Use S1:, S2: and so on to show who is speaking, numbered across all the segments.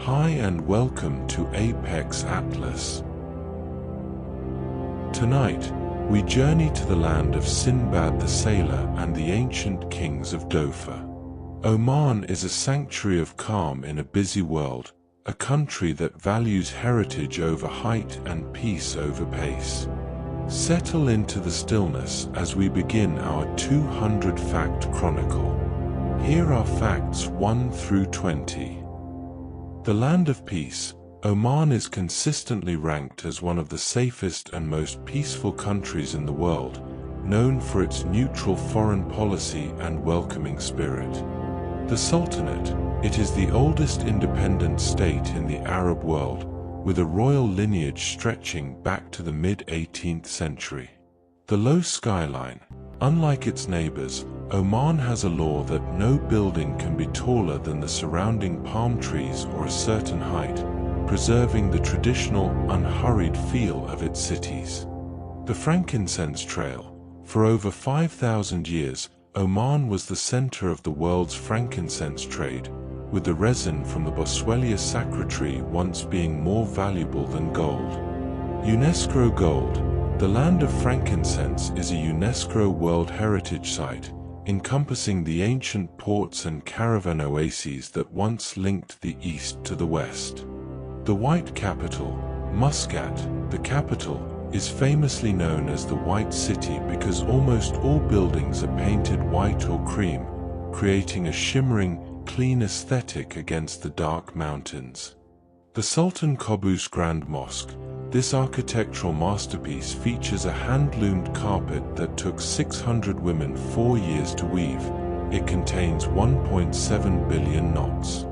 S1: Hi and welcome to Apex Atlas. Tonight, we journey to the land of Sinbad the Sailor and the ancient kings of Dofa. Oman is a sanctuary of calm in a busy world, a country that values heritage over height and peace over pace. Settle into the stillness as we begin our 200-fact chronicle. Here are facts 1 through 20. The land of peace, Oman is consistently ranked as one of the safest and most peaceful countries in the world, known for its neutral foreign policy and welcoming spirit. The Sultanate, it is the oldest independent state in the Arab world, with a royal lineage stretching back to the mid-18th century. The low skyline. Unlike its neighbors, Oman has a law that no building can be taller than the surrounding palm trees or a certain height, preserving the traditional, unhurried feel of its cities. The frankincense trail. For over 5,000 years, Oman was the center of the world's frankincense trade, with the resin from the Boswellia sacra tree once being more valuable than gold. UNESCO Gold. The land of frankincense is a UNESCO World Heritage Site, encompassing the ancient ports and caravan oases that once linked the east to the west. The White Capital, Muscat, the capital, is famously known as the White City because almost all buildings are painted white or cream, creating a shimmering, clean aesthetic against the dark mountains. The Sultan Qaboos Grand Mosque. This architectural masterpiece features a hand-loomed carpet that took 600 women 4 years to weave. It contains 1.7 billion knots.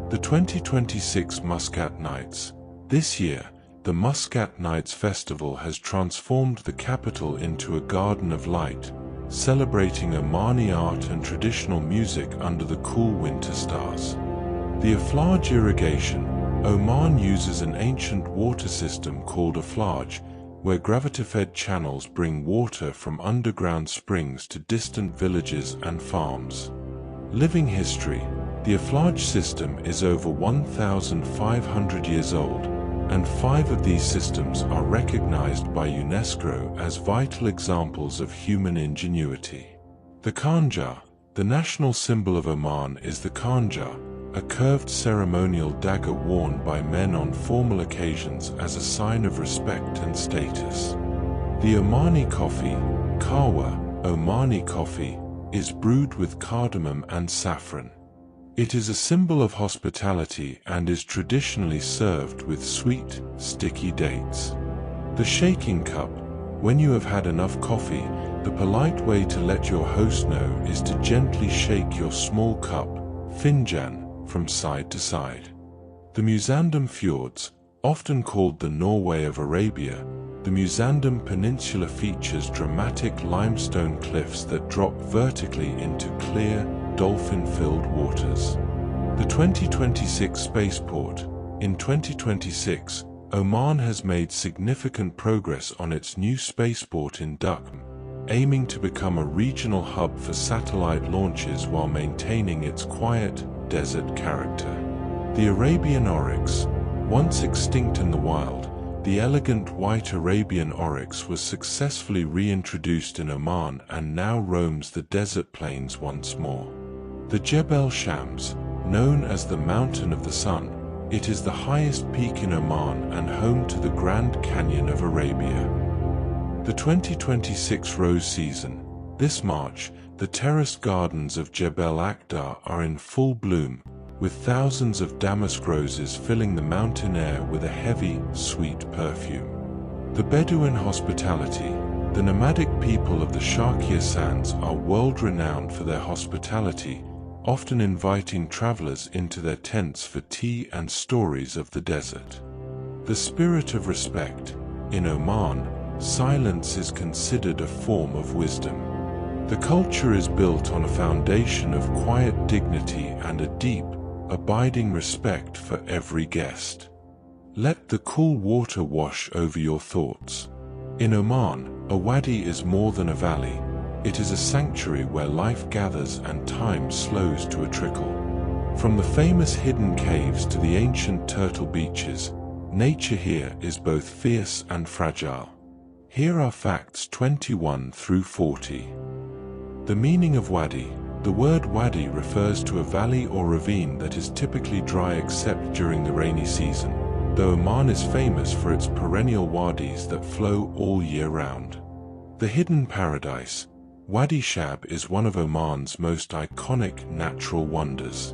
S1: The 2026 Muscat Nights. This year, the Muscat Nights Festival has transformed the capital into a garden of light, celebrating Omani art and traditional music under the cool winter stars. The Aflaj irrigation. Oman uses an ancient water system called Aflaj, where gravity-fed channels bring water from underground springs to distant villages and farms. Living history. The Aflaj system is over 1,500 years old, and 5 of these systems are recognized by UNESCO as vital examples of human ingenuity. The Khanjar. The national symbol of Oman is the Khanjar, a curved ceremonial dagger worn by men on formal occasions as a sign of respect and status. The Omani coffee, Kahwa, Omani coffee, is brewed with cardamom and saffron. It is a symbol of hospitality and is traditionally served with sweet, sticky dates. The shaking cup. When you have had enough coffee, the polite way to let your host know is to gently shake your small cup, finjan, from side to side. The Musandam Fjords, often called the Norway of Arabia, the Musandam Peninsula features dramatic limestone cliffs that drop vertically into clear, dolphin-filled waters. The 2026 Spaceport. In 2026, Oman has made significant progress on its new spaceport in Duqm, aiming to become a regional hub for satellite launches while maintaining its quiet, desert character. The Arabian Oryx. Once extinct in the wild, the elegant white Arabian oryx was successfully reintroduced in Oman and now roams the desert plains once more. The Jebel Shams, known as the Mountain of the Sun, it is the highest peak in Oman and home to the Grand Canyon of Arabia. The 2026 rose season. This March, the terraced gardens of Jebel Akhdar are in full bloom, with thousands of damask roses filling the mountain air with a heavy, sweet perfume. The Bedouin hospitality. The nomadic people of the Sharqiya Sands are world-renowned for their hospitality, often inviting travelers into their tents for tea and stories of the desert. The spirit of respect. In Oman, silence is considered a form of wisdom. The culture is built on a foundation of quiet dignity and a deep, abiding respect for every guest. Let the cool water wash over your thoughts. In Oman, a wadi is more than a valley. It is a sanctuary where life gathers and time slows to a trickle. From the famous hidden caves to the ancient turtle beaches, nature here is both fierce and fragile. Here are facts 21 through 40. The meaning of wadi. The word wadi refers to a valley or ravine that is typically dry except during the rainy season, though Oman is famous for its perennial wadis that flow all year round. The hidden paradise. Wadi Shab is one of Oman's most iconic natural wonders.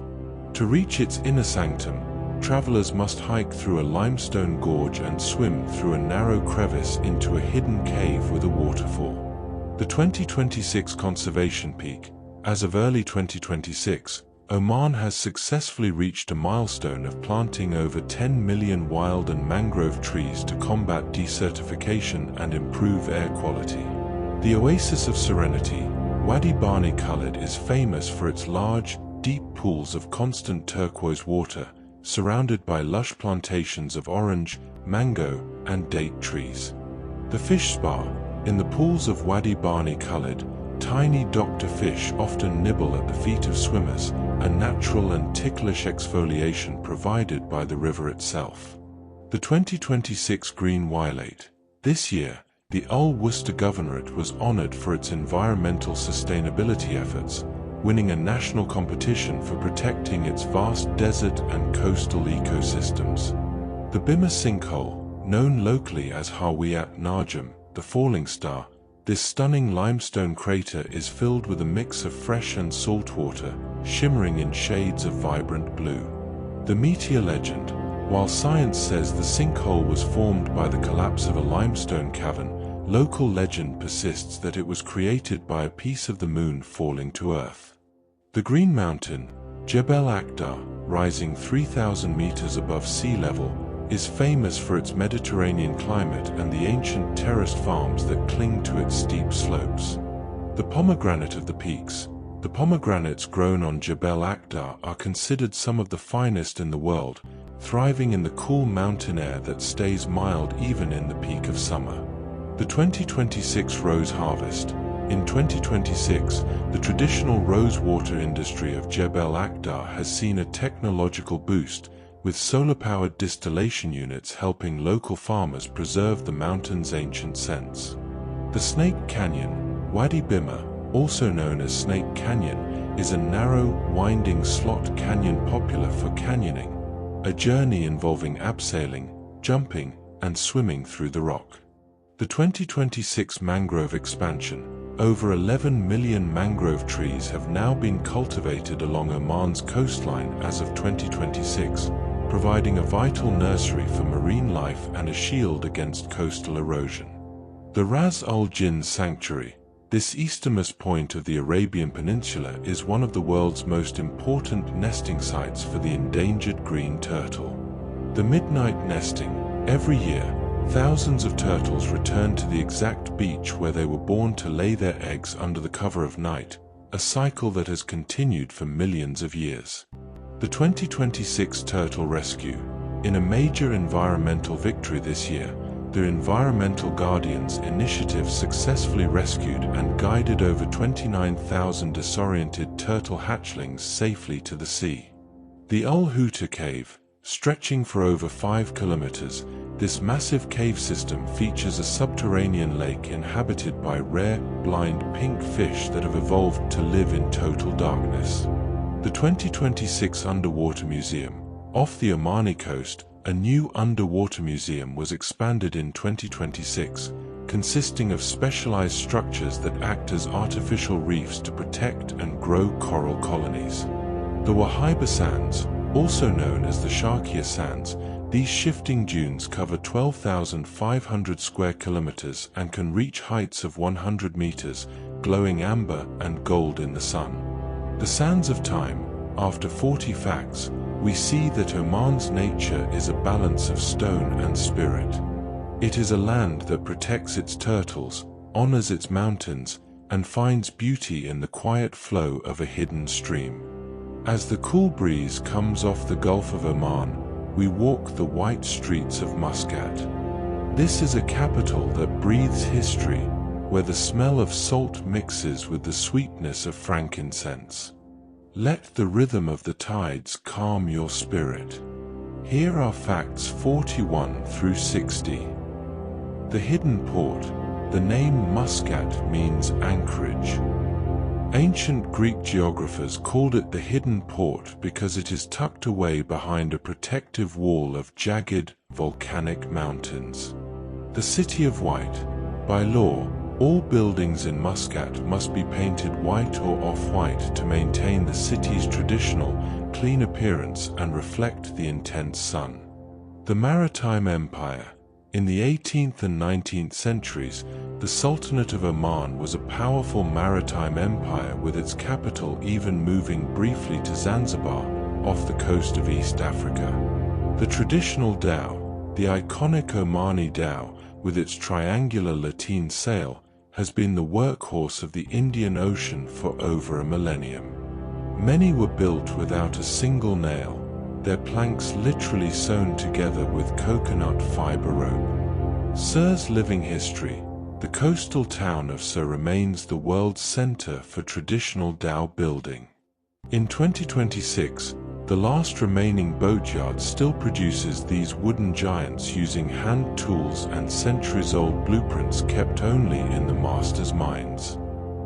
S1: To reach its inner sanctum, travelers must hike through a limestone gorge and swim through a narrow crevice into a hidden cave with a waterfall. The 2026 conservation peak. As of early 2026, Oman has successfully reached a milestone of planting over 10 million wild and mangrove trees to combat desertification and improve air quality. The oasis of serenity, Wadi Barni Khalid, is famous for its large, deep pools of constant turquoise water, surrounded by lush plantations of orange, mango, and date trees. The fish spa. In the pools of Wadi Barni Khalid, tiny doctor fish often nibble at the feet of swimmers, a natural and ticklish exfoliation provided by the river itself. The 2026 Green Wielate. This year, the Worcester Governorate was honored for its environmental sustainability efforts, winning a national competition for protecting its vast desert and coastal ecosystems. The Bima Sinkhole, known locally as Hawiyat Najm, the falling star. This stunning limestone crater is filled with a mix of fresh and salt water, shimmering in shades of vibrant blue. The meteor legend. While science says the sinkhole was formed by the collapse of a limestone cavern, local legend persists that it was created by a piece of the moon falling to Earth. The Green Mountain, Jebel Akhdar, rising 3,000 meters above sea level, is famous for its Mediterranean climate and the ancient terraced farms that cling to its steep slopes. The pomegranate of the peaks. The pomegranates grown on Jebel Akhdar are considered some of the finest in the world, thriving in the cool mountain air that stays mild even in the peak of summer. The 2026 Rose Harvest. In 2026, the traditional rose water industry of Jebel Akhdar has seen a technological boost, with solar-powered distillation units helping local farmers preserve the mountain's ancient scents. The Snake Canyon, Wadi Bima, also known as Snake Canyon, is a narrow, winding slot canyon popular for canyoning, a journey involving abseiling, jumping, and swimming through the rock. The 2026 Mangrove Expansion. Over 11 million mangrove trees have now been cultivated along Oman's coastline as of 2026, providing a vital nursery for marine life and a shield against coastal erosion. The Ras Al Jinn Sanctuary. This easternmost point of the Arabian Peninsula is one of the world's most important nesting sites for the endangered green turtle. The midnight nesting. Every year, thousands of turtles return to the exact beach where they were born to lay their eggs under the cover of night, a cycle that has continued for millions of years. The 2026 Turtle Rescue. In a major environmental victory this year, the Environmental Guardians Initiative successfully rescued and guided over 29,000 disoriented turtle hatchlings safely to the sea. The Al-Huta Cave. Stretching for over 5 kilometers, this massive cave system features a subterranean lake inhabited by rare, blind pink fish that have evolved to live in total darkness. The 2026 Underwater Museum. Off the Omani coast, a new underwater museum was expanded in 2026, consisting of specialized structures that act as artificial reefs to protect and grow coral colonies. The Wahiba Sands, also known as the Sharkia Sands, these shifting dunes cover 12,500 square kilometers and can reach heights of 100 meters, glowing amber and gold in the sun. The Sands of Time. After 40 facts, we see that Oman's nature is a balance of stone and spirit. It is a land that protects its turtles, honors its mountains, and finds beauty in the quiet flow of a hidden stream. As the cool breeze comes off the Gulf of Oman, we walk the white streets of Muscat. This is a capital that breathes history, where the smell of salt mixes with the sweetness of frankincense. Let the rhythm of the tides calm your spirit. Here are facts 41 through 60. The hidden port. The name Muscat means anchorage. Ancient Greek geographers called it the hidden port because it is tucked away behind a protective wall of jagged, volcanic mountains. The City of White. By law, all buildings in Muscat must be painted white or off-white to maintain the city's traditional, clean appearance and reflect the intense sun. The Maritime Empire. In the 18th and 19th centuries, the Sultanate of Oman was a powerful maritime empire with its capital even moving briefly to Zanzibar, off the coast of East Africa. The traditional dhow, the iconic Omani dhow, with its triangular lateen sail, has been the workhorse of the Indian Ocean for over a millennium. Many were built without a single nail, their planks literally sewn together with coconut fiber rope. Sur's living history. The coastal town of Sur remains the world's center for traditional dhow building. In 2026, the last remaining boatyard still produces these wooden giants using hand tools and centuries-old blueprints kept only in the master's minds.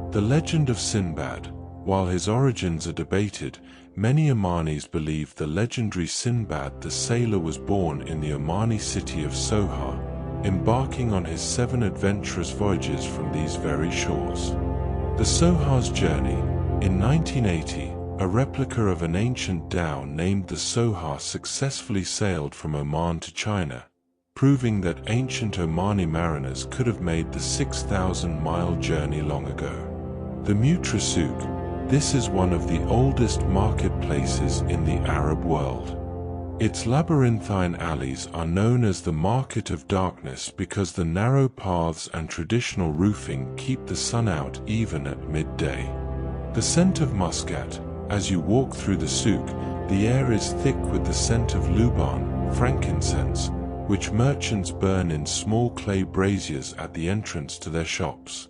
S1: The legend of Sinbad. While his origins are debated, many Omanis believe the legendary Sinbad the sailor was born in the Omani city of Sohar, embarking on his 7 adventurous voyages from these very shores. The Sohar's journey. In 1980, a replica of an ancient dhow named the Sohar successfully sailed from Oman to China, proving that ancient Omani mariners could have made the 6,000-mile journey long ago. The Mutrah Souq. This is one of the oldest marketplaces in the Arab world. Its labyrinthine alleys are known as the Market of Darkness because the narrow paths and traditional roofing keep the sun out even at midday. The scent of Muscat. As you walk through the souk, the air is thick with the scent of luban, frankincense, which merchants burn in small clay braziers at the entrance to their shops.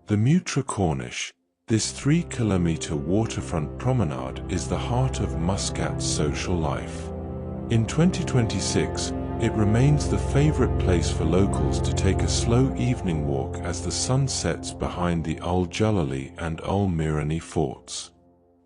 S1: The Mutrah Corniche. This 3-kilometer waterfront promenade is the heart of Muscat's social life. In 2026, it remains the favorite place for locals to take a slow evening walk as the sun sets behind the Ul Jalali and Ul Mirani forts.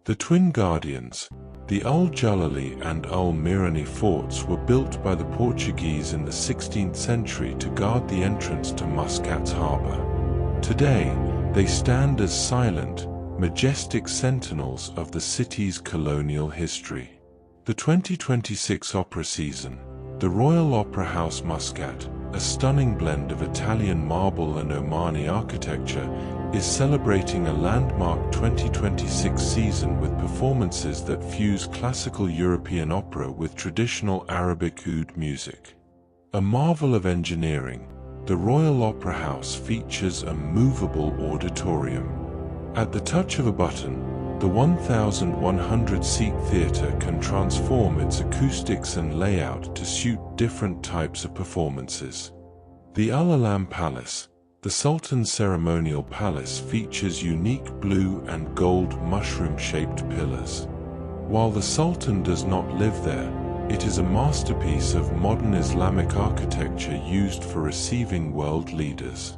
S1: The Twin Guardians. The Ul Jalali and Ul Mirani forts were built by the Portuguese in the 16th century to guard the entrance to Muscat's harbor. Today, they stand as silent, majestic sentinels of the city's colonial history. The 2026 opera season. The Royal Opera House Muscat, a stunning blend of Italian marble and Omani architecture, is celebrating a landmark 2026 season with performances that fuse classical European opera with traditional Arabic oud music. A marvel of engineering, the Royal Opera House features a movable auditorium. At the touch of a button, the 1,100-seat theater can transform its acoustics and layout to suit different types of performances. The Al Alam Palace. The Sultan's ceremonial palace features unique blue and gold mushroom-shaped pillars. While the Sultan does not live there, it is a masterpiece of modern Islamic architecture used for receiving world leaders.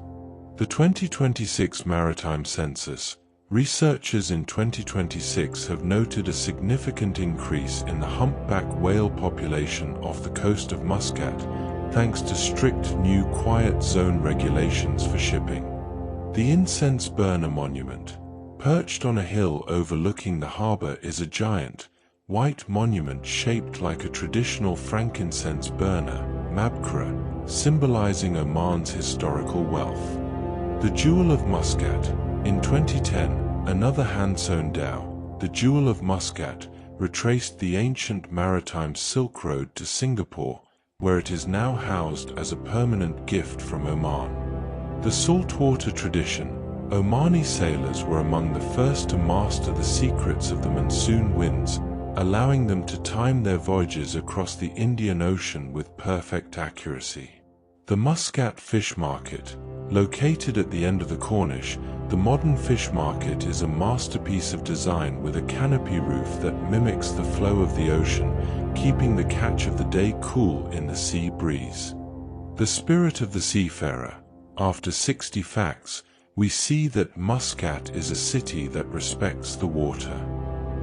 S1: The 2026 Maritime Census. Researchers in 2026 have noted a significant increase in the humpback whale population off the coast of Muscat, thanks to strict new quiet zone regulations for shipping. The Incense Burner Monument. Perched on a hill overlooking the harbor is a giant, white monument shaped like a traditional frankincense burner, mabkra, symbolizing Oman's historical wealth. The Jewel of Muscat. In 2010, another hand-sewn dhow, the Jewel of Muscat, retraced the ancient maritime Silk Road to Singapore, where it is now housed as a permanent gift from Oman. The saltwater tradition. Omani sailors were among the first to master the secrets of the monsoon winds, allowing them to time their voyages across the Indian Ocean with perfect accuracy. The Muscat Fish Market. Located at the end of the Corniche, the modern fish market is a masterpiece of design with a canopy roof that mimics the flow of the ocean, keeping the catch of the day cool in the sea breeze. The spirit of the seafarer. After 60 facts, we see that Muscat is a city that respects the water.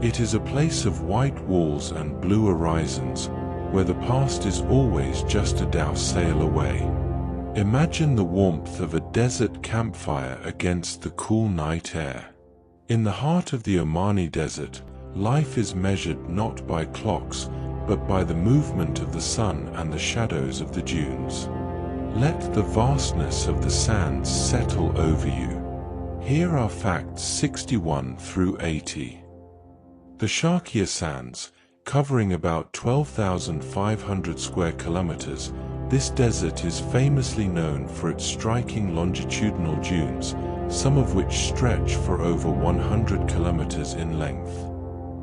S1: It is a place of white walls and blue horizons, where the past is always just a dhow sail away. Imagine the warmth of a desert campfire against the cool night air. In the heart of the Omani desert, life is measured not by clocks, but by the movement of the sun and the shadows of the dunes. Let the vastness of the sands settle over you. Here are facts 61 through 80. The Sharqiya Sands, covering about 12,500 square kilometers, this desert is famously known for its striking longitudinal dunes, some of which stretch for over 100 kilometers in length.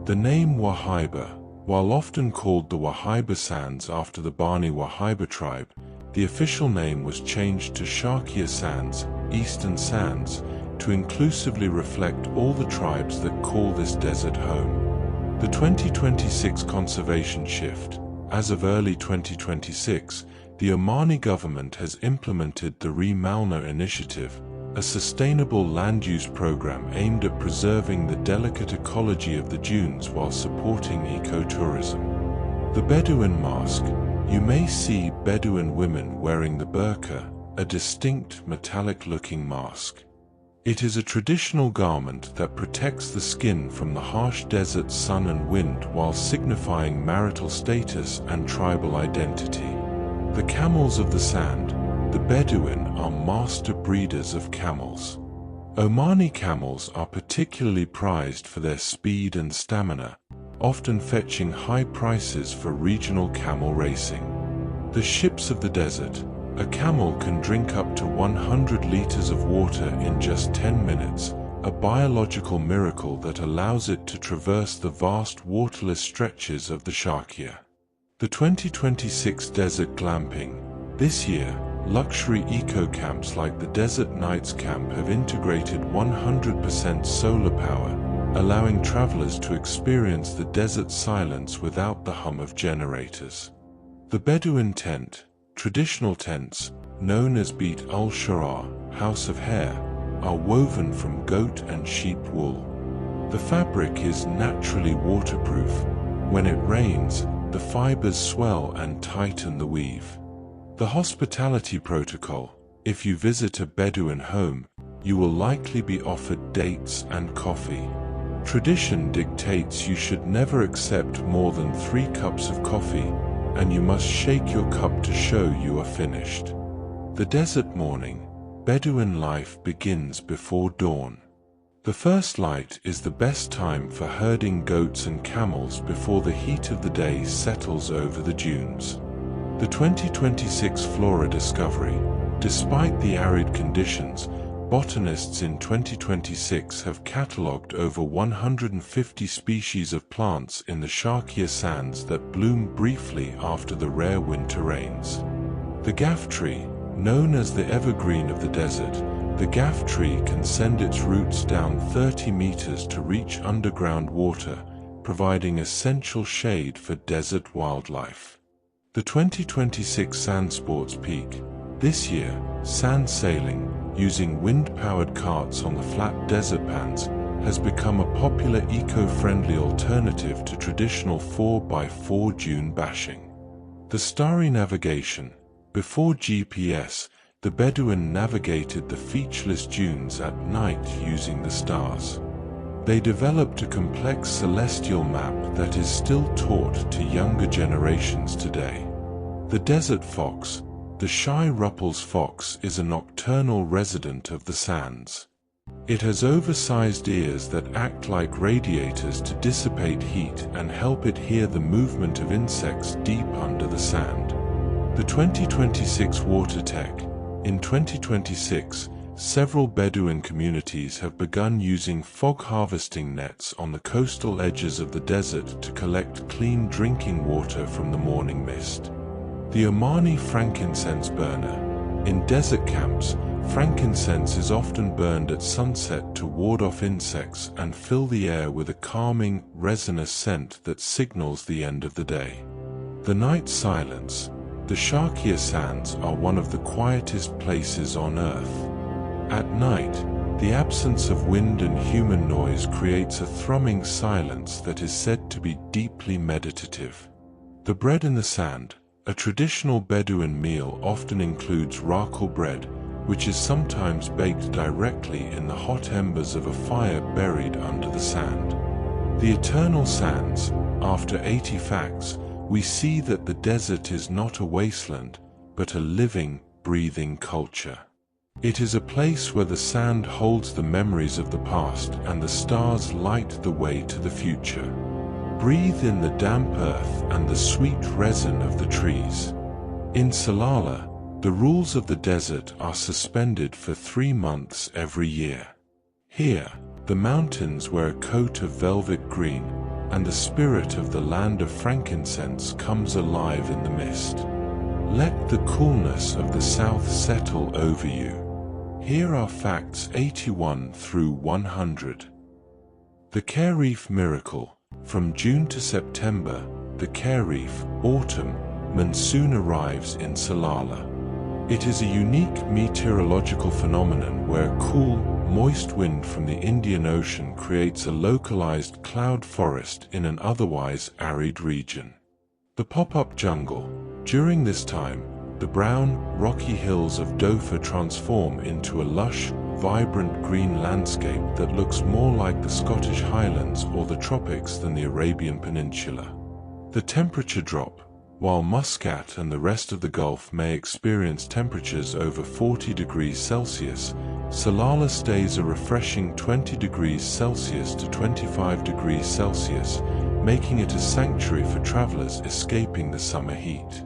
S1: The name Wahiba, while often called the Wahiba Sands after the Bani Wahiba tribe, the official name was changed to Sharqiya Sands, Eastern Sands, to inclusively reflect all the tribes that call this desert home. The 2026 conservation shift. As of early 2026, the Omani government has implemented the Re-Malna initiative, a sustainable land use program aimed at preserving the delicate ecology of the dunes while supporting ecotourism. The Bedouin Mask. You may see Bedouin women wearing the burqa, a distinct metallic-looking mask. It is a traditional garment that protects the skin from the harsh desert sun and wind while signifying marital status and tribal identity. The camels of the sand. The Bedouin are master breeders of camels. Omani camels are particularly prized for their speed and stamina, often fetching high prices for regional camel racing. The ships of the desert. A camel can drink up to 100 liters of water in just 10 minutes, a biological miracle that allows it to traverse the vast waterless stretches of the Sharqiya. The 2026 Desert Glamping. This year, luxury eco-camps like the Desert Nights Camp have integrated 100% solar power, allowing travelers to experience the desert silence without the hum of generators. The Bedouin Tent. Traditional tents, known as Beit al-Shara, House of Hair, are woven from goat and sheep wool. The fabric is naturally waterproof. When it rains, the fibers swell and tighten the weave. The hospitality protocol. If you visit a Bedouin home, you will likely be offered dates and coffee. Tradition dictates you should never accept more than 3 cups of coffee, and you must shake your cup to show you are finished. The desert morning. Bedouin life begins before dawn. The first light is the best time for herding goats and camels before the heat of the day settles over the dunes. The 2026 Flora Discovery. Despite the arid conditions, botanists in 2026 have catalogued over 150 species of plants in the Sharqiya Sands that bloom briefly after the rare winter rains. The gaff tree, known as the evergreen of the desert, the gaff tree can send its roots down 30 meters to reach underground water, providing essential shade for desert wildlife. The 2026 Sand Sports Peak. This year, sand sailing, using wind-powered carts on the flat desert pans, has become a popular eco-friendly alternative to traditional 4x4 dune bashing. The starry navigation. Before GPS, the Bedouin navigated the featureless dunes at night using the stars. They developed a complex celestial map that is still taught to younger generations today. The desert fox. The shy Ruppel's fox is a nocturnal resident of the sands. It has oversized ears that act like radiators to dissipate heat and help it hear the movement of insects deep under the sand. The 2026 Water Tech. In 2026, several Bedouin communities have begun using fog harvesting nets on the coastal edges of the desert to collect clean drinking water from the morning mist. The Omani frankincense burner. In desert camps, Frankincense is often burned at sunset to ward off insects and fill the air with a calming, resinous scent that signals the end of the day. The night silence. The Sharqiya sands are one of the quietest places on Earth. At night, the absence of wind and human noise creates a thrumming silence that is said to be deeply meditative. The bread in the sand. A traditional Bedouin meal often includes raql bread, which is sometimes baked directly in the hot embers of a fire buried under the sand. The eternal sands. After 80 facts, we see that the desert is not a wasteland, but a living, breathing culture. It is a place where the sand holds the memories of the past and the stars light the way to the future. Breathe in the damp earth and the sweet resin of the trees. In Salalah, the rules of the desert are suspended for 3 months every year. Here, the mountains wear a coat of velvet green, and the spirit of the land of frankincense comes alive in the mist. Let the coolness of the south settle over you. Here are facts 81 through 100. The Kharif miracle. From June to September, the Kharif, autumn, monsoon arrives in Salalah. It is a unique meteorological phenomenon where cool, moist wind from the Indian Ocean creates a localized cloud forest in an otherwise arid region. The pop-up jungle. During this time, the brown, rocky hills of Dofa transform into a lush, vibrant green landscape that looks more like the Scottish Highlands or the tropics than the Arabian Peninsula. The temperature drop. While Muscat and the rest of the Gulf may experience temperatures over 40 degrees Celsius, Salalah stays a refreshing 20 degrees Celsius to 25 degrees Celsius, making it a sanctuary for travelers escaping the summer heat.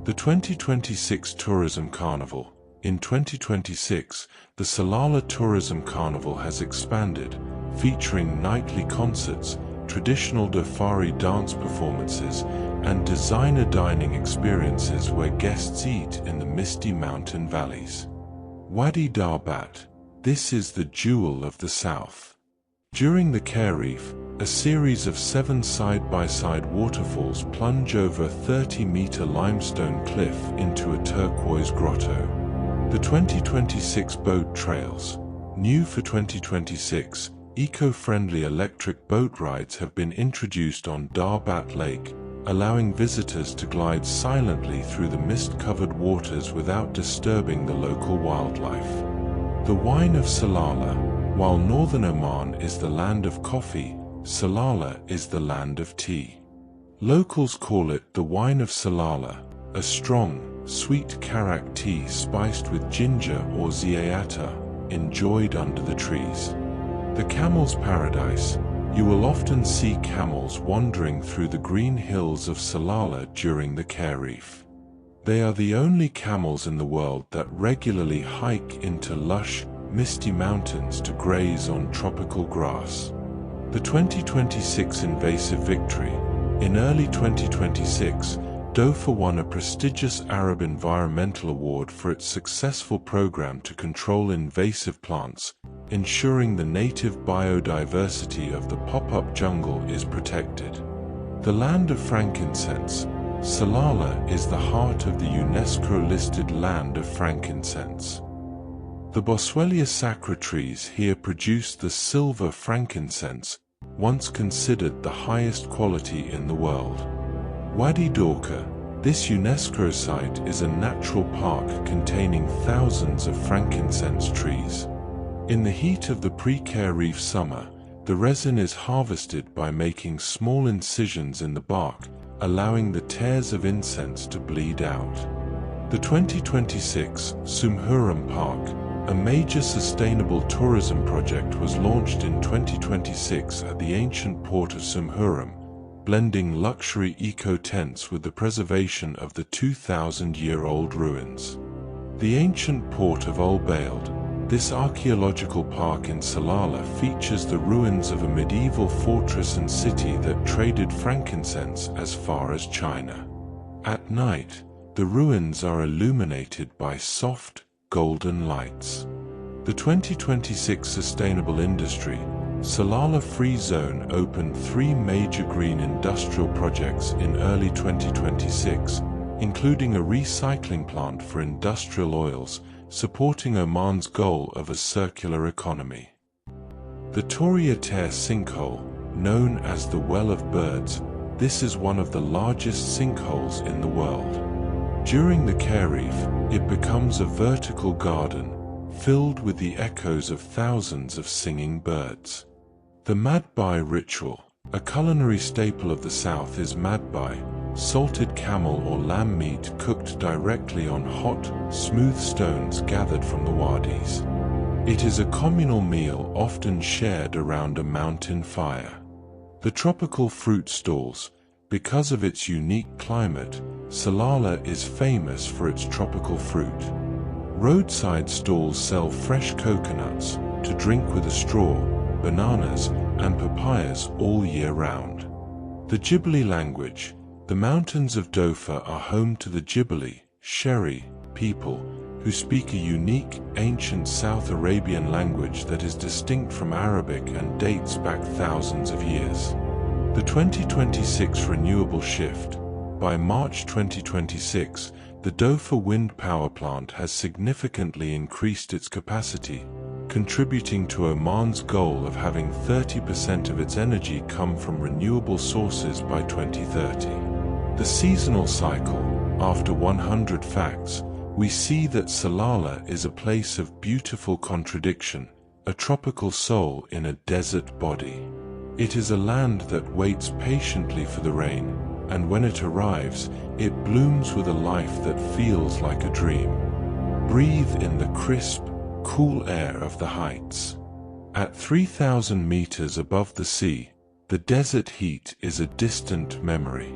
S1: The 2026 Tourism Carnival. In 2026, the Salalah Tourism Carnival has expanded, featuring nightly concerts, traditional Dofari dance performances, and designer dining experiences where guests eat in the misty mountain valleys. Wadi Darbat. This is the jewel of the south. During the Kharif, a series of 7 side-by-side waterfalls plunge over a 30-meter limestone cliff into a turquoise grotto. The 2026 Boat Trails. New for 2026, eco-friendly electric boat rides have been introduced on Darbat Lake, allowing visitors to glide silently through the mist-covered waters without disturbing the local wildlife. The wine of Salalah. While northern Oman is the land of coffee, Salalah is the land of tea. Locals call it the wine of Salalah, a strong, sweet karak tea spiced with ginger or ziyata, enjoyed under the trees. The Camel's Paradise. You will often see camels wandering through the green hills of Salalah during the Kharif. They are the only camels in the world that regularly hike into lush, misty mountains to graze on tropical grass. The 2026 Invasive Victory. In early 2026, Dofa won a prestigious Arab Environmental Award for its successful program to control invasive plants, ensuring the native biodiversity of the pop-up jungle is protected. The land of frankincense. Salalah is the heart of the UNESCO-listed land of frankincense. The Boswellia sacra trees here produce the silver frankincense, once considered the highest quality in the world. Wadi Dorka. This UNESCO site is a natural park containing thousands of frankincense trees. In the heat of the pre-Kharif summer, the resin is harvested by making small incisions in the bark, allowing the tares of incense to bleed out. The 2026 Sumhuram Park, a major sustainable tourism project, was launched in 2026 at the ancient port of Sumhuram, blending luxury eco-tents with the preservation of the 2,000-year-old ruins. The ancient port of Ul Bailed. This archaeological park in Salalah features the ruins of a medieval fortress and city that traded frankincense as far as China. At night, the ruins are illuminated by soft, golden lights. The 2026 Sustainable Industry Salalah Free Zone opened 3 major green industrial projects in early 2026, including a recycling plant for industrial oils, supporting Oman's goal of a circular economy. The Toriater sinkhole, known as the Well of Birds, this is one of the largest sinkholes in the world. During the Kharif, it becomes a vertical garden, filled with the echoes of thousands of singing birds. The Madbai ritual, a culinary staple of the south, is Madbai, salted camel or lamb meat cooked directly on hot, smooth stones gathered from the wadis. It is a communal meal often shared around a mountain fire. The tropical fruit stalls, because of its unique climate, Salalah is famous for its tropical fruit. Roadside stalls sell fresh coconuts to drink with a straw, bananas, and papayas all year round. The Jebeli language. The mountains of Dofa are home to the Jebeli, Sheri, people, who speak a unique, ancient South Arabian language that is distinct from Arabic and dates back thousands of years. The 2026 Renewable Shift. By March 2026, the Dofa wind power plant has significantly increased its capacity, contributing to Oman's goal of having 30% of its energy come from renewable sources by 2030. The seasonal cycle. After 100 facts, we see that Salalah is a place of beautiful contradiction, a tropical soul in a desert body. It is a land that waits patiently for the rain, and when it arrives, it blooms with a life that feels like a dream. Breathe in the crisp, cool air of the heights. At 3,000 meters above the sea, the desert heat is a distant memory.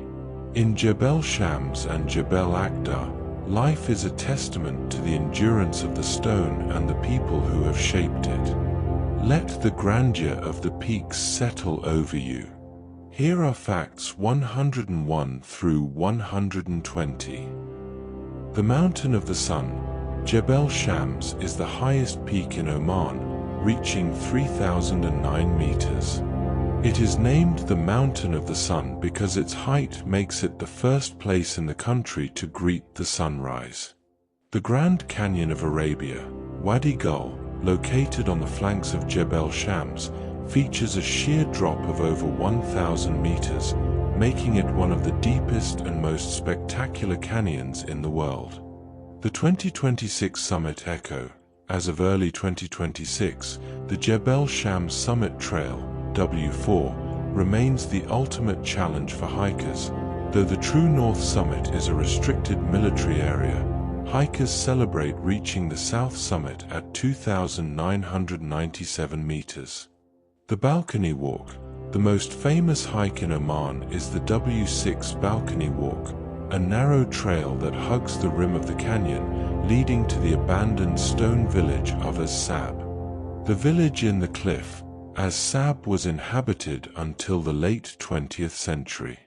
S1: In Jebel Shams and Jebel Akhdar, life is a testament to the endurance of the stone and the people who have shaped it. Let the grandeur of the peaks settle over you. Here are facts 101 through 120. The Mountain of the Sun, Jebel Shams, is the highest peak in Oman, reaching 3,009 meters. It is named the Mountain of the Sun because its height makes it the first place in the country to greet the sunrise. The Grand Canyon of Arabia, Wadi Gul, located on the flanks of Jebel Shams, features a sheer drop of over 1,000 meters, making it one of the deepest and most spectacular canyons in the world. The 2026 Summit Echo. As of early 2026, the Jebel Shams Summit Trail, W4, remains the ultimate challenge for hikers. Though the true North Summit is a restricted military area, hikers celebrate reaching the South Summit at 2,997 meters. The Balcony Walk. The most famous hike in Oman is the W6 Balcony Walk, a narrow trail that hugs the rim of the canyon, leading to the abandoned stone village of Az-Sab. The village in the cliff, Az-Sab was inhabited until the late 20th century.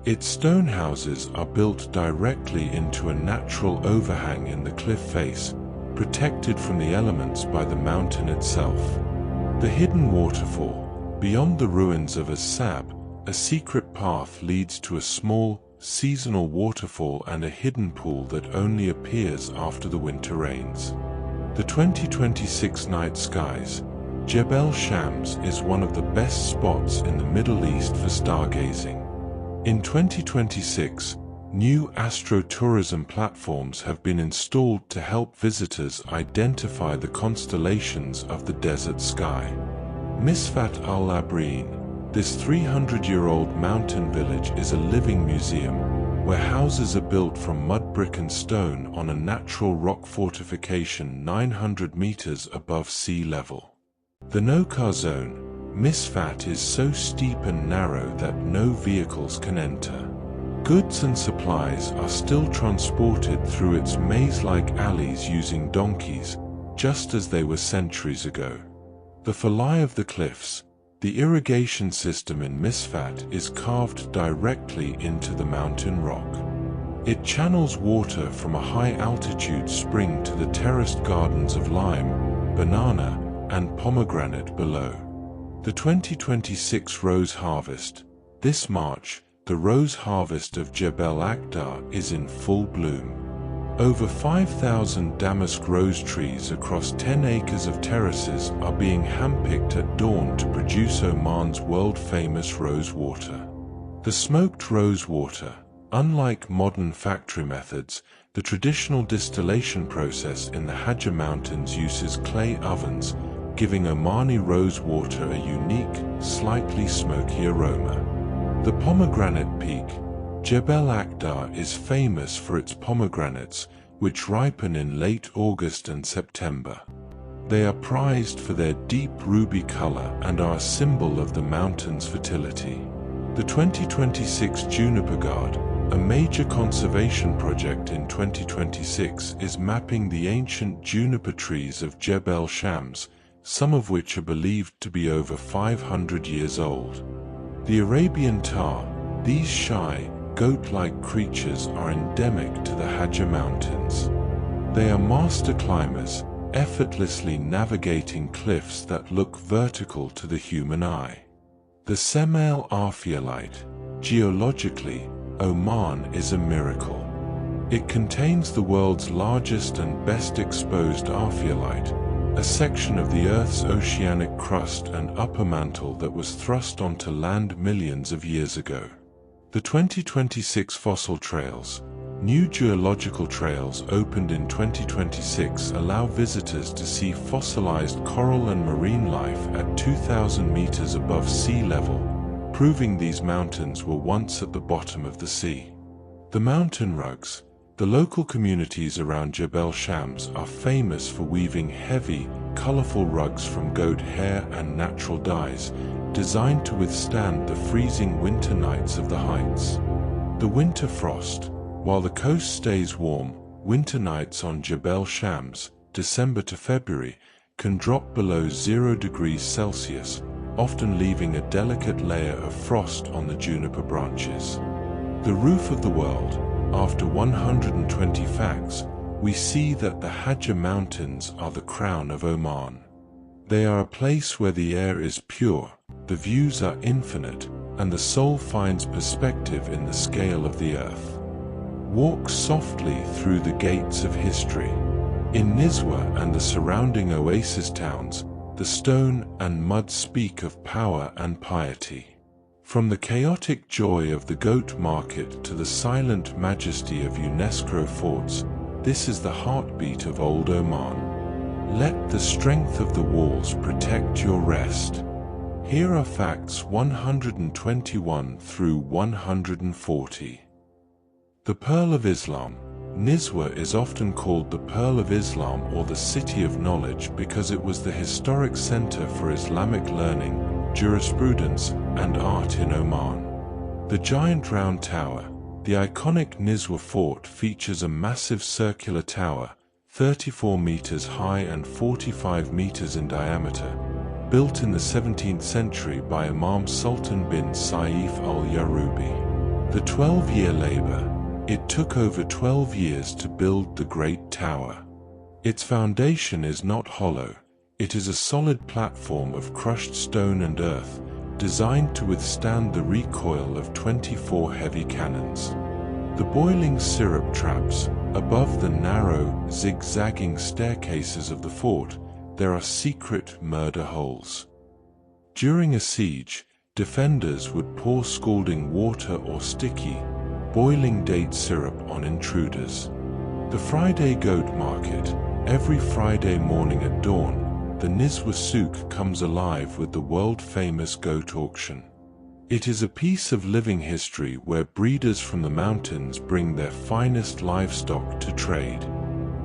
S1: Its stone houses are built directly into a natural overhang in the cliff face, protected from the elements by the mountain itself. The hidden waterfall. Beyond the ruins of Az-Sab, a secret path leads to a small, seasonal waterfall and a hidden pool that only appears after the winter rains. The 2026 night skies. Jebel Shams is one of the best spots in the Middle East for stargazing. In 2026, new astrotourism platforms have been installed to help visitors identify the constellations of the desert sky. Misfat al-Abreen. This 300-year-old mountain village is a living museum, where houses are built from mud, brick and stone on a natural rock fortification 900 meters above sea level. The no-car zone. Misfat is so steep and narrow that no vehicles can enter. Goods and supplies are still transported through its maze-like alleys using donkeys, just as they were centuries ago. The Falai of the Cliffs. The irrigation system in Misfat is carved directly into the mountain rock. It channels water from a high-altitude spring to the terraced gardens of lime, banana, and pomegranate below. The 2026 rose harvest. This March, the rose harvest of Jebel Akhdar is in full bloom. Over 5,000 damask rose trees across 10 acres of terraces are being handpicked at dawn to produce Oman's world-famous rose water. The smoked rose water, unlike modern factory methods, the traditional distillation process in the Hajar Mountains uses clay ovens, giving Omani rose water a unique, slightly smoky aroma. The pomegranate peak, Jebel Akhdar, is famous for its pomegranates, which ripen in late August and September. They are prized for their deep ruby color and are a symbol of the mountain's fertility. The 2026 Juniper Guard, a major conservation project in 2026, is mapping the ancient juniper trees of Jebel Shams, some of which are believed to be over 500 years old. The Arabian tar, these shy, goat-like creatures are endemic to the Hajar Mountains. They are master climbers, effortlessly navigating cliffs that look vertical to the human eye. The Semel Arphiolite. Geologically, Oman is a miracle. It contains the world's largest and best exposed arphiolite, a section of the Earth's oceanic crust and upper mantle that was thrust onto land millions of years ago. The 2026 Fossil Trails. New geological trails opened in 2026 allow visitors to see fossilized coral and marine life at 2,000 meters above sea level, proving these mountains were once at the bottom of the sea. The mountain rugs. The local communities around Jebel Shams are famous for weaving heavy, colorful rugs from goat hair and natural dyes, designed to withstand the freezing winter nights of the heights. The winter frost. While the coast stays warm, winter nights on Jebel Shams, December to February, can drop below 0 degrees Celsius, often leaving a delicate layer of frost on the juniper branches. The roof of the world. After 120 facts, we see that the Hajar Mountains are the crown of Oman. They are a place where the air is pure, the views are infinite, and the soul finds perspective in the scale of the earth. Walk softly through the gates of history. In Nizwa and the surrounding oasis towns, the stone and mud speak of power and piety. From the chaotic joy of the goat market to the silent majesty of UNESCO forts, this is the heartbeat of old Oman. Let the strength of the walls protect your rest. Here are facts 121 through 140. The Pearl of Islam. Nizwa is often called the Pearl of Islam or the City of Knowledge because it was the historic center for Islamic learning, jurisprudence, and art in Oman. The giant round tower. The iconic Nizwa fort features a massive circular tower, 34 meters high and 45 meters in diameter, built in the 17th century by Imam Sultan bin Saif al-Yarubi. The 12-year labor. It took over 12 years to build the Great Tower. Its foundation is not hollow. It is a solid platform of crushed stone and earth, designed to withstand the recoil of 24 heavy cannons. The boiling syrup traps. Above the narrow, zigzagging staircases of the fort, there are secret murder holes. During a siege, defenders would pour scalding water or sticky, boiling date syrup on intruders. The Friday Goat Market. Every Friday morning at dawn, the Mutrah Souq comes alive with the world-famous goat auction. It is a piece of living history where breeders from the mountains bring their finest livestock to trade.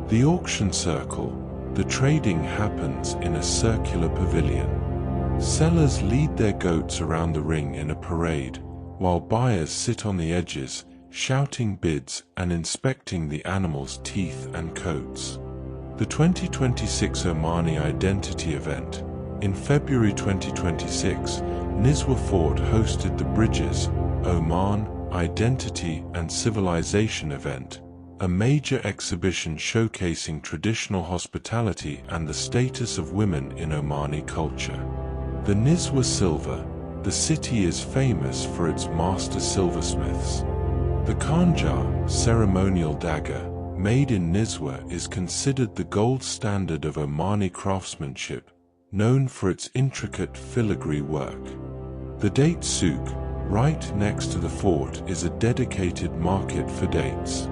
S1: The auction circle. The trading happens in a circular pavilion. Sellers lead their goats around the ring in a parade, while buyers sit on the edges, shouting bids and inspecting the animals' teeth and coats. The 2026 Omani Identity Event. In February 2026, Nizwa Fort hosted the Bridges, Oman, Identity and Civilization event, a major exhibition showcasing traditional hospitality and the status of women in Omani culture. The Nizwa Silver, the city is famous for its master silversmiths. The Khanjar, ceremonial dagger, made in Nizwa is considered the gold standard of Omani craftsmanship, known for its intricate filigree work. The Date Souq, right next to the fort, is a dedicated market for dates.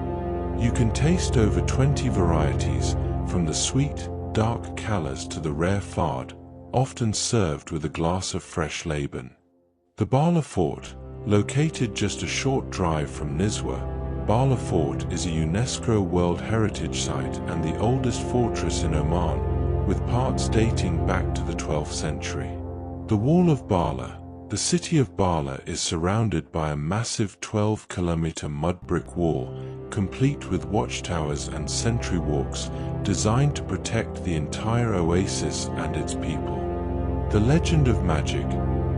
S1: You can taste over 20 varieties, from the sweet, dark colors to the rare fard, often served with a glass of fresh Laban. The Bala Fort, located just a short drive from Nizwa, Bala Fort is a UNESCO World Heritage Site and the oldest fortress in Oman, with parts dating back to the 12th century. The Wall of Bala. The city of Bala is surrounded by a massive 12-kilometer mud brick wall, complete with watchtowers and sentry walks, designed to protect the entire oasis and its people. The legend of magic.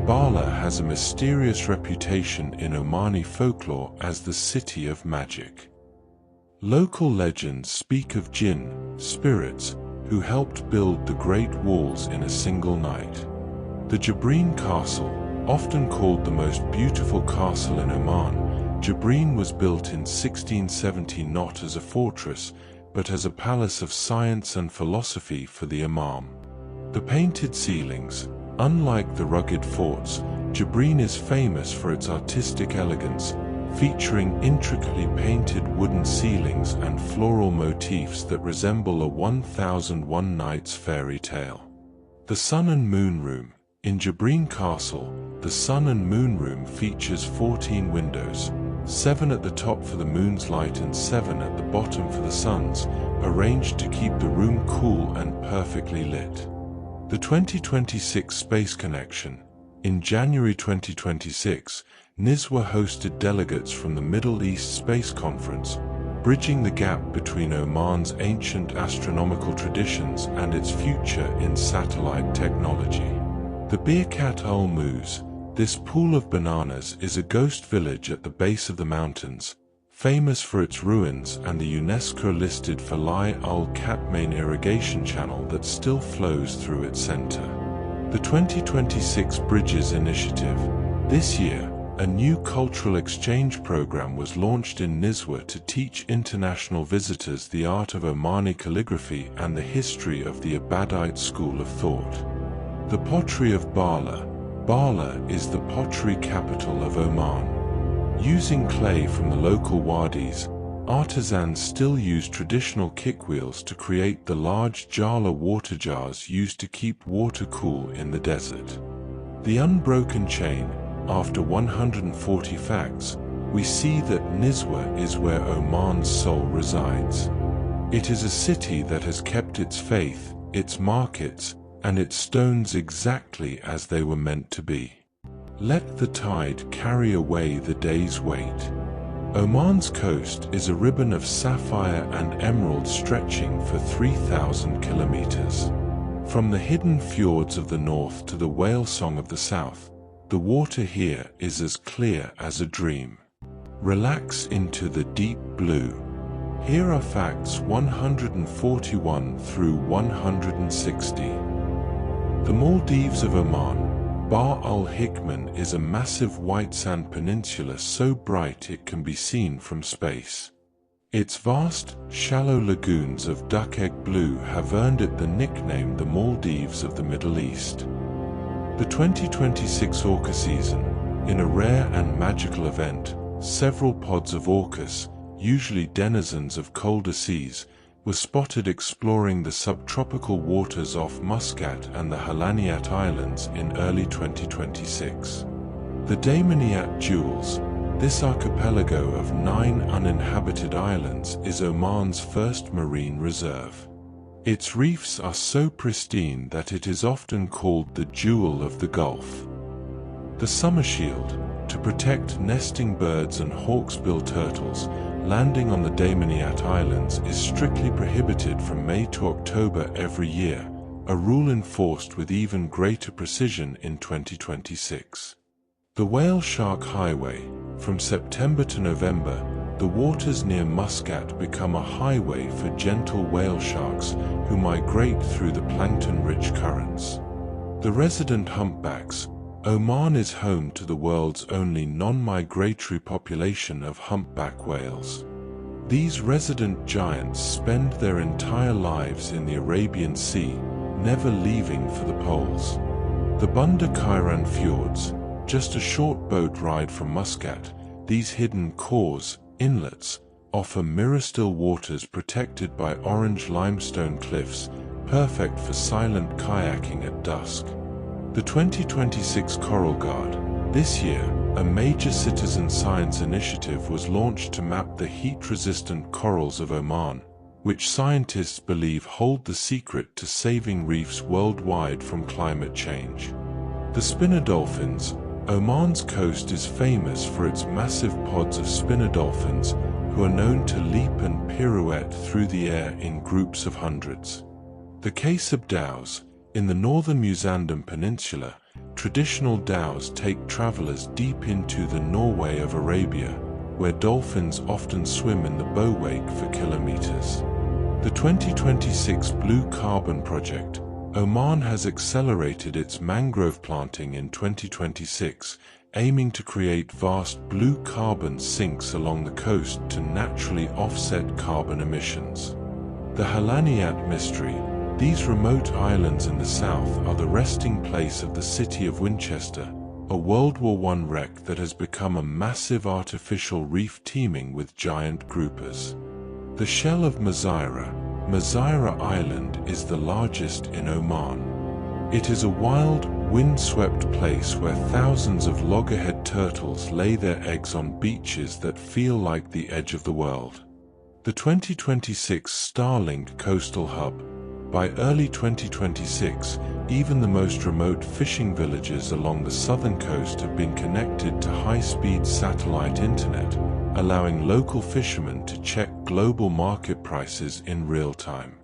S1: Bala has a mysterious reputation in Omani folklore as the city of magic. Local legends speak of jinn, spirits, who helped build the Great Walls in a single night. The Jebel Castle, often called the most beautiful castle in Oman, Jebel was built in 1670 not as a fortress, but as a palace of science and philosophy for the Imam. The painted ceilings. Unlike the rugged forts, Jebel is famous for its artistic elegance, featuring intricately painted wooden ceilings and floral motifs that resemble a 1001 Nights fairy tale. The Sun and Moon Room. In Jebel Castle, the Sun and Moon Room features 14 windows, 7 at the top for the moon's light and 7 at the bottom for the sun's, arranged to keep the room cool and perfectly lit. The 2026 Space Connection. In January 2026, Nizwa hosted delegates from the Middle East Space Conference, bridging the gap between Oman's ancient astronomical traditions and its future in satellite technology. The Birkat Ul Muz. This pool of bananas is a ghost village at the base of the mountains, famous for its ruins and the UNESCO-listed Falai Ul Katmain irrigation channel that still flows through its center. The 2026 Bridges Initiative. This year, a new cultural exchange program was launched in Nizwa to teach international visitors the art of Omani calligraphy and the history of the Abadite school of thought. The Pottery of Bala. Bala is the pottery capital of Oman. Using clay from the local wadis, artisans still use traditional kickwheels to create the large jala water jars used to keep water cool in the desert. The Unbroken Chain. After 140 facts, we see that Nizwa is where Oman's soul resides. It is a city that has kept its faith, its markets, and its stones exactly as they were meant to be. Let the tide carry away the day's weight. Oman's coast is a ribbon of sapphire and emerald stretching for 3,000 kilometers. From the hidden fjords of the north to the whale song of the south, the water here is as clear as a dream. Relax into the deep blue. Here are facts 141 through 160. The Maldives of Oman. Bahr al-Hikman is a massive white sand peninsula so bright it can be seen from space. Its vast, shallow lagoons of duck-egg blue have earned it the nickname the Maldives of the Middle East. The 2026 orca season. In a rare and magical event, several pods of orcas, usually denizens of colder seas, were spotted exploring the subtropical waters off Muscat and the Halaniat Islands in early 2026. The Daymaniat Jewels. This archipelago of 9 uninhabited islands is Oman's first marine reserve. Its reefs are so pristine that it is often called the Jewel of the Gulf. The Summer Shield. To protect nesting birds and hawksbill turtles, landing on the Daymaniat Islands is strictly prohibited from May to October every year, a rule enforced with even greater precision in 2026. The Whale Shark Highway. From September to November, the waters near Muscat become a highway for gentle whale sharks who migrate through the plankton-rich currents. The resident humpbacks. Oman is home to the world's only non-migratory population of humpback whales. These resident giants spend their entire lives in the Arabian Sea, never leaving for the poles. The Bunda Kairan fjords, just a short boat ride from Muscat, these hidden khors, inlets, offer mirror-still waters protected by orange limestone cliffs, perfect for silent kayaking at dusk. The 2026 Coral Guard. This year, a major citizen science initiative was launched to map the heat-resistant corals of Oman, which scientists believe hold the secret to saving reefs worldwide from climate change. The spinner dolphins. Oman's coast is famous for its massive pods of spinner dolphins, who are known to leap and pirouette through the air in groups of hundreds. The Kasab dhows. In the northern Musandam Peninsula, traditional dhows take travelers deep into the Norway of Arabia, where dolphins often swim in the bow wake for kilometers. The 2026 Blue Carbon Project. Oman has accelerated its mangrove planting in 2026, aiming to create vast blue carbon sinks along the coast to naturally offset carbon emissions. The Halaniyat Mystery. These remote islands in the south are the resting place of the city of Winchester, a World War I wreck that has become a massive artificial reef teeming with giant groupers. The shell of Mazira. Mazira Island is the largest in Oman. It is a wild, wind-swept place where thousands of loggerhead turtles lay their eggs on beaches that feel like the edge of the world. The 2026 Starlink Coastal Hub. By early 2026, even the most remote fishing villages along the southern coast have been connected to high-speed satellite internet, allowing local fishermen to check global market prices in real time.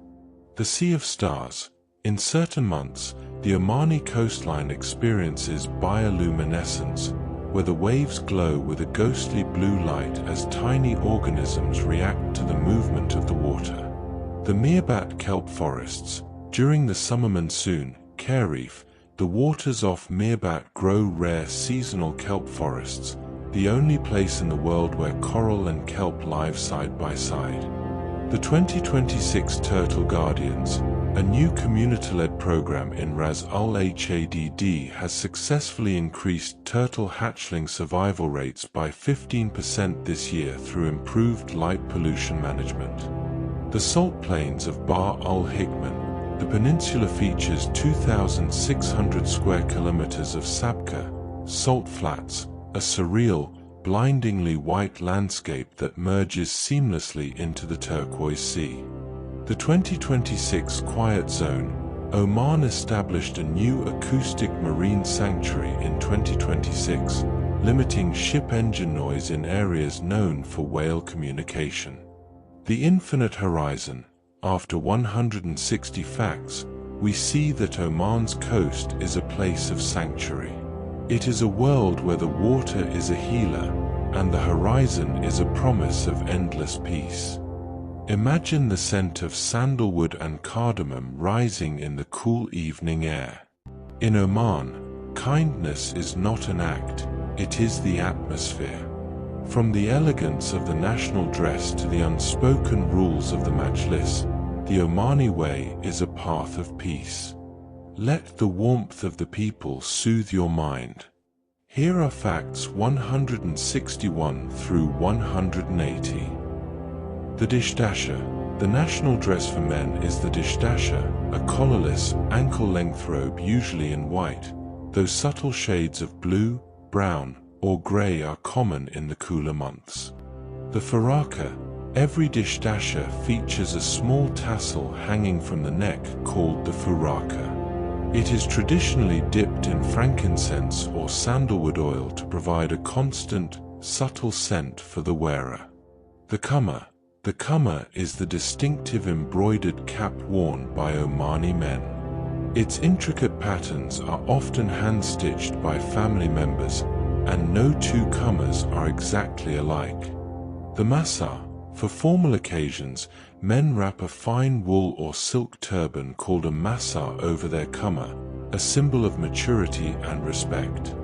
S1: The Sea of Stars. In certain months, the Omani coastline experiences bioluminescence, where the waves glow with a ghostly blue light as tiny organisms react to the movement of the water. The Mirbat kelp forests. During the summer monsoon, Kharif, the waters off Mirbat grow rare seasonal kelp forests, the only place in the world where coral and kelp live side by side. The 2026 Turtle Guardians. A new community-led program in Ras Al Hadd has successfully increased turtle hatchling survival rates by 15% this year through improved light pollution management. The salt plains of Bahr al-Hikman. The peninsula features 2,600 square kilometers of sabkha, salt flats, a surreal, blindingly white landscape that merges seamlessly into the turquoise sea. The 2026 Quiet Zone. Oman established a new acoustic marine sanctuary in 2026, limiting ship engine noise in areas known for whale communication. The Infinite Horizon. After 160 facts, we see that Oman's coast is a place of sanctuary. It is a world where the water is a healer, and the horizon is a promise of endless peace. Imagine the scent of sandalwood and cardamom rising in the cool evening air. In Oman, kindness is not an act, it is the atmosphere. From the elegance of the national dress to the unspoken rules of the majlis, the Omani way is a path of peace. Let the warmth of the people soothe your mind. Here are facts 161 through 180. The dishdasha. The national dress for men is the dishdasha, a collarless, ankle-length robe usually in white, though subtle shades of blue, brown, or grey are common in the cooler months. The faraka. Every dishdasha features a small tassel hanging from the neck called the faraka. It is traditionally dipped in frankincense or sandalwood oil to provide a constant, subtle scent for the wearer. The kama. The kama is the distinctive embroidered cap worn by Omani men. Its intricate patterns are often hand-stitched by family members, and no two comers are exactly alike. The masa. For formal occasions, men wrap a fine wool or silk turban called a masa over their kama, a symbol of maturity and respect.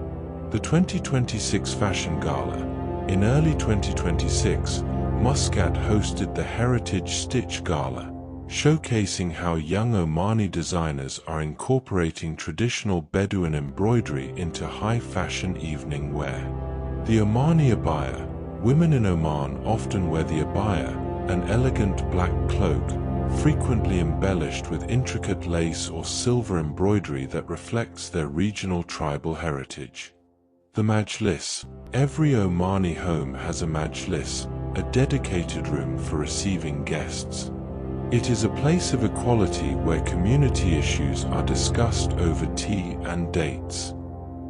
S1: The 2026 Fashion Gala. In early 2026, Muscat hosted the Heritage Stitch Gala, showcasing how young Omani designers are incorporating traditional Bedouin embroidery into high-fashion evening wear. The Omani abaya. Women in Oman often wear the abaya, an elegant black cloak, frequently embellished with intricate lace or silver embroidery that reflects their regional tribal heritage. The majlis. Every Omani home has a majlis, a dedicated room for receiving guests. It is a place of equality where community issues are discussed over tea and dates.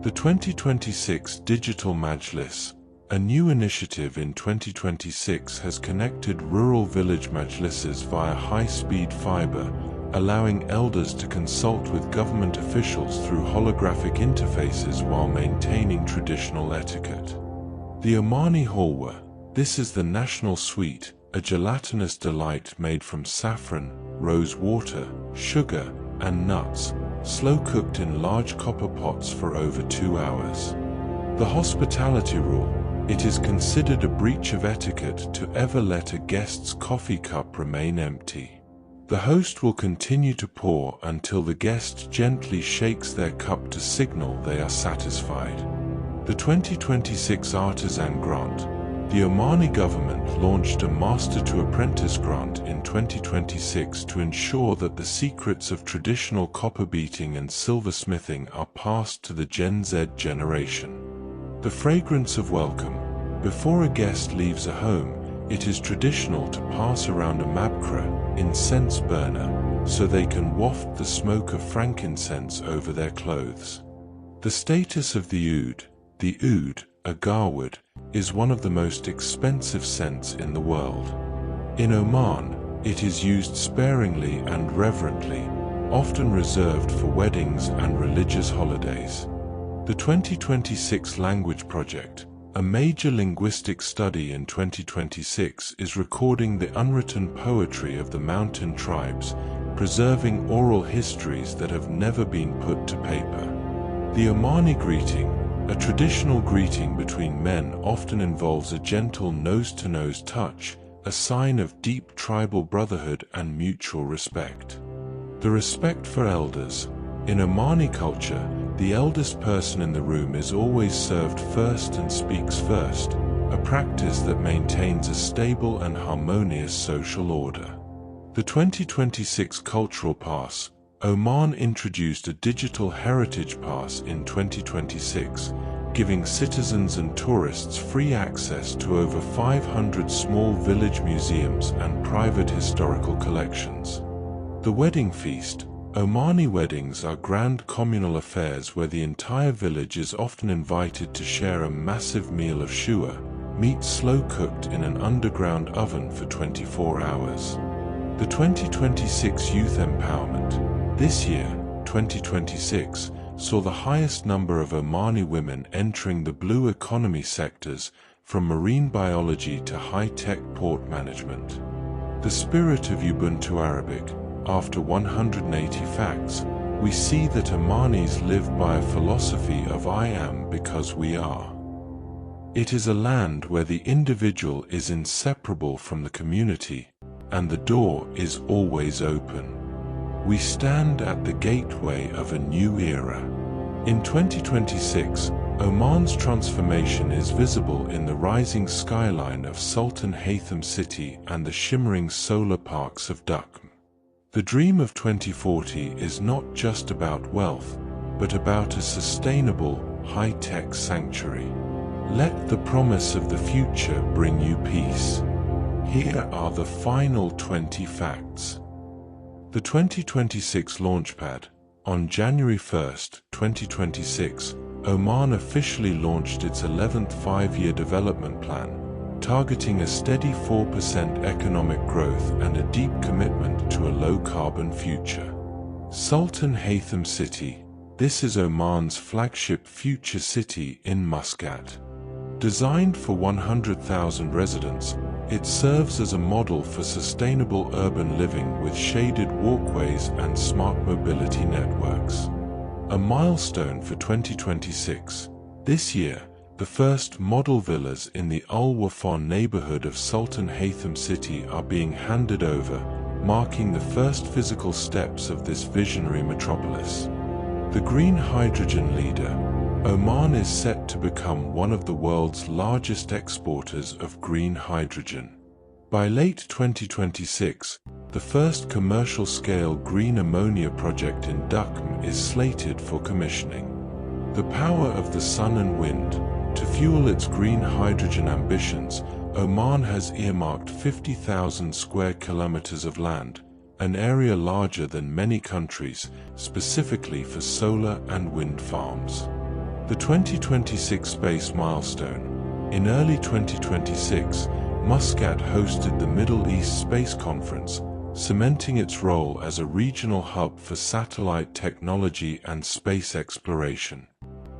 S1: The 2026 Digital Majlis, a new initiative in 2026, has connected rural village majlises via high-speed fiber, allowing elders to consult with government officials through holographic interfaces while maintaining traditional etiquette. The Omani Halwa. This is the national sweet, a gelatinous delight made from saffron, rose water, sugar, and nuts, slow-cooked in large copper pots for over 2 hours. The hospitality rule. It is considered a breach of etiquette to ever let a guest's coffee cup remain empty. The host will continue to pour until the guest gently shakes their cup to signal they are satisfied. The 2026 Artisan Grant. The Omani government launched a Master to Apprentice grant in 2026 to ensure that the secrets of traditional copper beating and silversmithing are passed to the Gen Z generation. The fragrance of welcome. Before a guest leaves a home, it is traditional to pass around a mabkra, incense burner, so they can waft the smoke of frankincense over their clothes. The status of the oud. The oud, a garwood, is one of the most expensive scents in the world. In Oman, it is used sparingly and reverently, often reserved for weddings and religious holidays. The 2026 Language Project, a major linguistic study in 2026, is recording the unwritten poetry of the mountain tribes, preserving oral histories that have never been put to paper. The Omani greeting, a traditional greeting between men, often involves a gentle nose-to-nose touch, a sign of deep tribal brotherhood and mutual respect. The respect for elders. In Omani culture, the eldest person in the room is always served first and speaks first, a practice that maintains a stable and harmonious social order. The 2026 Cultural Pass. Oman introduced a digital heritage pass in 2026, giving citizens and tourists free access to over 500 small village museums and private historical collections. The Wedding Feast. Omani weddings are grand communal affairs where the entire village is often invited to share a massive meal of shua, meat slow-cooked in an underground oven for 24 hours. The 2026 Youth Empowerment. This year, 2026, saw the highest number of Omani women entering the blue economy sectors, from marine biology to high-tech port management. The spirit of Ubuntu Arabic. After 180 facts, we see that Omanis live by a philosophy of I am because we are. It is a land where the individual is inseparable from the community, and the door is always open. We stand at the gateway of a new era. In 2026, Oman's transformation is visible in the rising skyline of Sultan Haitham City and the shimmering solar parks of Duqm. The dream of 2040 is not just about wealth, but about a sustainable, high-tech sanctuary. Let the promise of the future bring you peace. Here are the final 20 facts. The 2026 Launchpad. On January 1, 2026, Oman officially launched its 11th five-year development plan, targeting a steady 4% economic growth and a deep commitment to a low-carbon future. Sultan Haitham City. This is Oman's flagship future city in Muscat. Designed for 100,000 residents, it serves as a model for sustainable urban living with shaded walkways and smart mobility networks. A milestone for 2026. This year, the first model villas in the Al Wafan neighborhood of Sultan Haitham City are being handed over, marking the first physical steps of this visionary metropolis. The green hydrogen leader, Oman is set to become one of the world's largest exporters of green hydrogen. By late 2026, the first commercial-scale green ammonia project in Duqm is slated for commissioning. The power of the sun and wind. To fuel its green hydrogen ambitions, Oman has earmarked 50,000 square kilometers of land, an area larger than many countries, specifically for solar and wind farms. The 2026 space milestone. In early 2026, Muscat hosted the Middle East Space Conference, cementing its role as a regional hub for satellite technology and space exploration.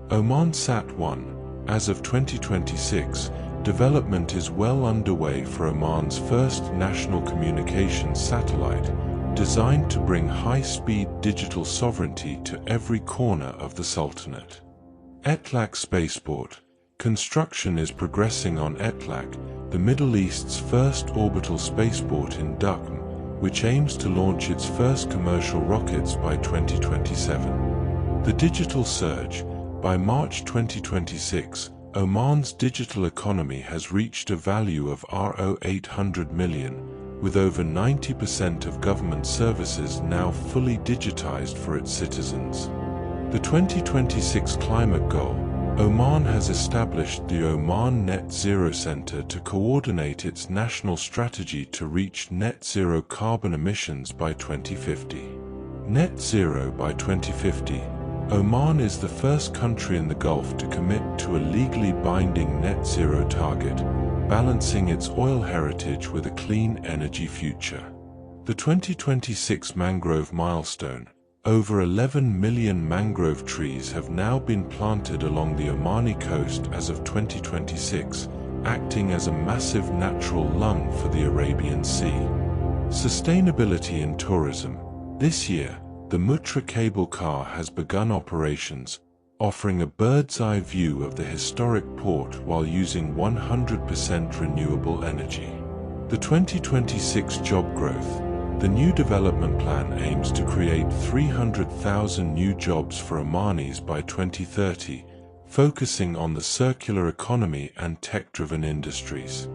S1: Omansat-1. As of 2026, development is well underway for Oman's first national communications satellite, designed to bring high-speed digital sovereignty to every corner of the Sultanate. Etlaq Spaceport. Construction is progressing on Etlaq, the Middle East's first orbital spaceport in Duqm, which aims to launch its first commercial rockets by 2027. The digital surge. By March 2026, Oman's digital economy has reached a value of Rs 800 million, with over 90% of government services now fully digitized for its citizens. The 2026 climate goal. Oman has established the Oman Net Zero Center to coordinate its national strategy to reach net zero carbon emissions by 2050. Net zero by 2050. Oman is the first country in the Gulf to commit to a legally binding net zero target, balancing its oil heritage with a clean energy future. The 2026 mangrove milestone. Over 11 million mangrove trees have now been planted along the Omani coast as of 2026, acting as a massive natural lung for the Arabian Sea. Sustainability in tourism. This year, the Mutrah cable car has begun operations, offering a bird's-eye view of the historic port while using 100% renewable energy. The 2026 job growth. The new development plan aims to create 300,000 new jobs for Omanis by 2030, focusing on the circular economy and tech-driven industries.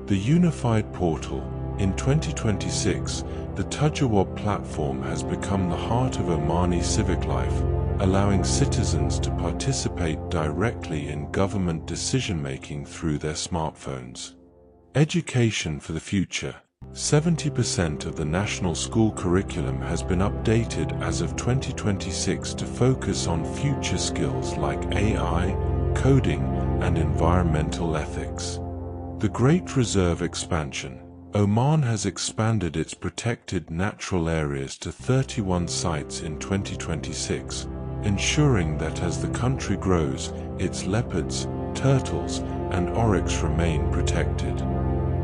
S1: The unified portal. In 2026, the Tajawab platform has become the heart of Omani civic life, allowing citizens to participate directly in government decision-making through their smartphones. Education for the future. 70% of the national school curriculum has been updated as of 2026 to focus on future skills like AI, coding, and environmental ethics. The Great Reserve expansion. Oman has expanded its protected natural areas to 31 sites in 2026, ensuring that as the country grows, its leopards, turtles, and oryx remain protected.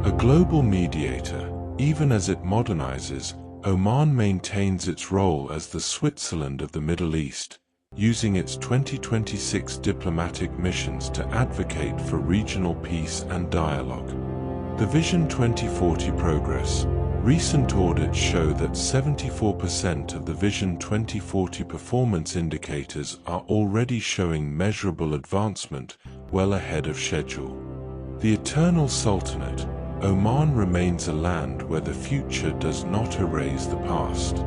S1: A global mediator. Even as it modernizes, Oman maintains its role as the Switzerland of the Middle East, using its 2026 diplomatic missions to advocate for regional peace and dialogue. The Vision 2040 progress. Recent audits show that 74% of the Vision 2040 performance indicators are already showing measurable advancement, well ahead of schedule. The Eternal Sultanate. Oman remains a land where the future does not erase the past.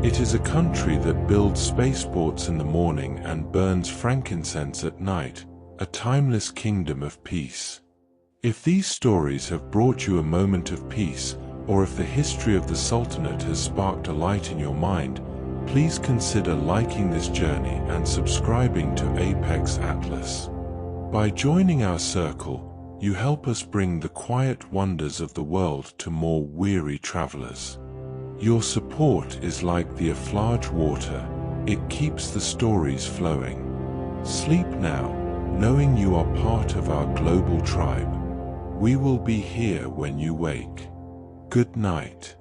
S1: It is a country that builds spaceports in the morning and burns frankincense at night, a timeless kingdom of peace. If these stories have brought you a moment of peace, or if the history of the Sultanate has sparked a light in your mind, please consider liking this journey and subscribing to Apex Atlas. By joining our circle, you help us bring the quiet wonders of the world to more weary travelers. Your support is like the Aflaj water, It keeps the stories flowing. Sleep now, knowing you are part of our global tribe. We will be here when you wake. Good night.